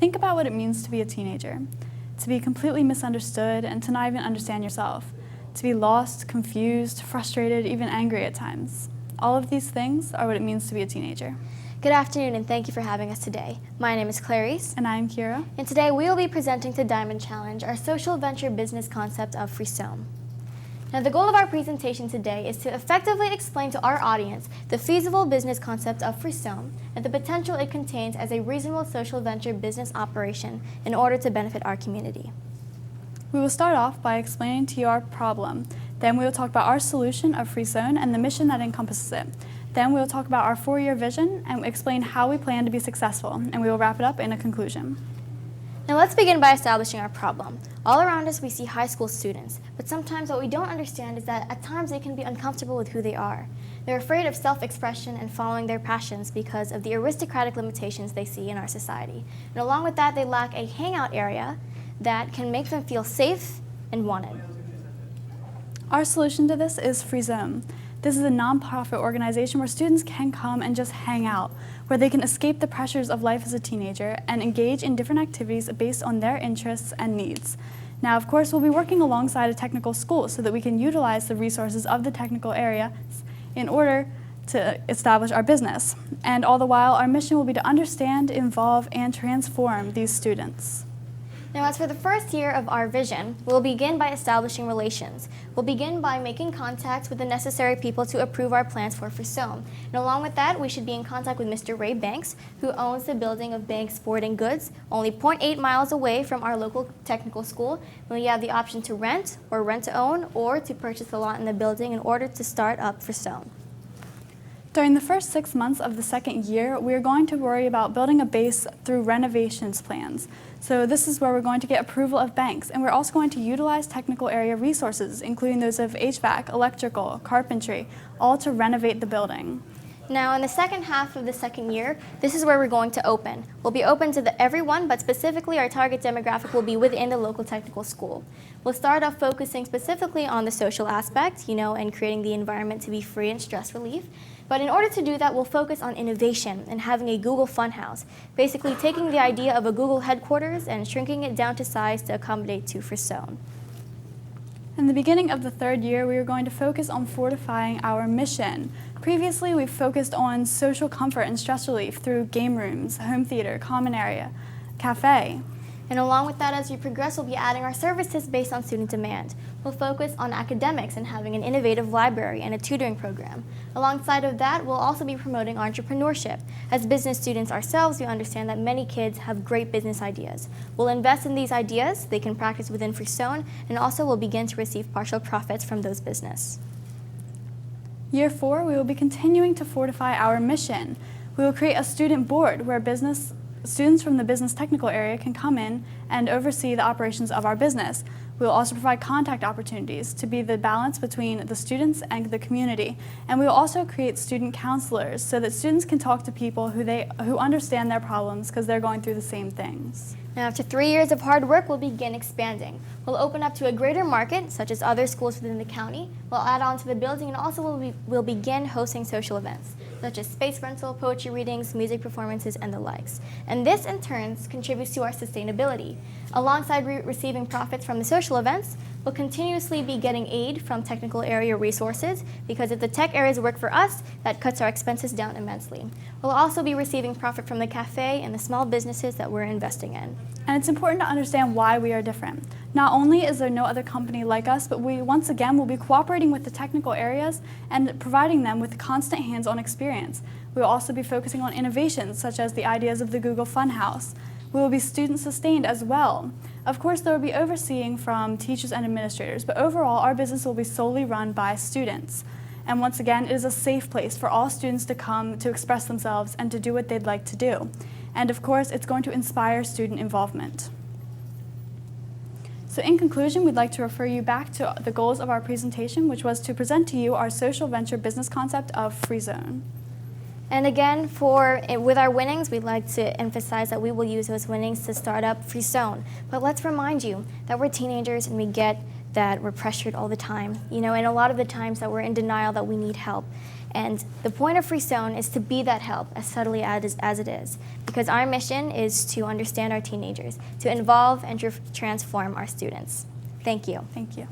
Think about what it means to be a teenager, to be completely misunderstood and to not even understand yourself, to be lost, confused, frustrated, even angry at times. All of these things are what it means to be a teenager. Good afternoon, and thank you for having us today. My name is Clarice. And I'm Kira. And today we will be presenting to Diamond Challenge our social venture business concept of Frisson. Now, the goal of our presentation today is to effectively explain to our audience the feasible business concept of Frisson and the potential it contains as a reasonable social venture business operation in order to benefit our community. We will start off by explaining to you our problem. Then we will talk about our solution of Frisson and the mission that encompasses it. Then we will talk about our 4-year vision and explain how we plan to be successful, and we will wrap it up in a conclusion. Now let's begin by establishing our problem. All around us we see high school students, but sometimes what we don't understand is that at times they can be uncomfortable with who they are. They're afraid of self-expression and following their passions because of the aristocratic limitations they see in our society. And along with that, they lack a hangout area that can make them feel safe and wanted. Our solution to this is Frisson. This is a nonprofit organization where students can come and just hang out, where they can escape the pressures of life as a teenager and engage in different activities based on their interests and needs. Now, of course, we'll be working alongside a technical school so that we can utilize the resources of the technical area in order to establish our business. And all the while, our mission will be to understand, involve, and transform these students. Now, as for the first year of our vision, we'll begin by establishing relations. We'll begin by making contact with the necessary people to approve our plans for Frisson. And along with that, we should be in contact with Mr. Ray Banks, who owns the building of Banks Sporting Goods, only 0.8 miles away from our local technical school. And we have the option to rent, or rent to own, or to purchase the lot in the building in order to start up Frisson. During the first 6 months of the second year, we are going to worry about building a base through renovations plans. So this is where we're going to get approval of banks, and we're also going to utilize technical area resources, including those of HVAC, electrical, carpentry, all to renovate the building. Now, in the second half of the second year, this is where we're going to open. We'll be open to everyone, but specifically our target demographic will be within the local technical school. We'll start off focusing specifically on the social aspect, and creating the environment to be free and stress relief. But in order to do that, we'll focus on innovation and having a Google Funhouse, basically taking the idea of a Google headquarters and shrinking it down to size to accommodate to Frisson. In the beginning of the third year, we are going to focus on fortifying our mission. Previously, we've focused on social comfort and stress relief through game rooms, home theater, common area, cafe. And along with that, as we progress, we'll be adding our services based on student demand. We'll focus on academics and having an innovative library and a tutoring program. Alongside of that, we'll also be promoting entrepreneurship. As business students ourselves, we understand that many kids have great business ideas. We'll invest in these ideas, they can practice within Frisson, and also will begin to receive partial profits from those business. Year 4, we will be continuing to fortify our mission. We will create a student board where students from the business technical area can come in and oversee the operations of our business. We will also provide contact opportunities to be the balance between the students and the community. And we will also create student counselors so that students can talk to people who understand their problems because they're going through the same things. Now, after 3 years of hard work, we'll begin expanding. We'll open up to a greater market, such as other schools within the county. We'll add on to the building, and also we'll begin hosting social events, such as space rental, poetry readings, music performances, and the likes. And this, in turn, contributes to our sustainability. Alongside receiving profits from the social events, we'll continuously be getting aid from technical area resources, because if the tech areas work for us, that cuts our expenses down immensely. We'll also be receiving profit from the cafe and the small businesses that we're investing in. And it's important to understand why we are different. Not only is there no other company like us, but we once again will be cooperating with the technical areas and providing them with constant hands-on experience. We will also be focusing on innovations such as the ideas of the Google Funhouse. We will be student-sustained as well. Of course, there will be overseeing from teachers and administrators, but overall, our business will be solely run by students. And once again, it is a safe place for all students to come to express themselves and to do what they'd like to do. And of course, it's going to inspire student involvement. So in conclusion, we'd like to refer you back to the goals of our presentation, which was to present to you our social venture business concept of Frisson. And again, with our winnings, we'd like to emphasize that we will use those winnings to start up Frisson. But let's remind you that we're teenagers and we get that we're pressured all the time, and a lot of the times that we're in denial that we need help. And the point of Freestone is to be that help as subtly as it is, because our mission is to understand our teenagers, to involve and transform our students. Thank you. Thank you.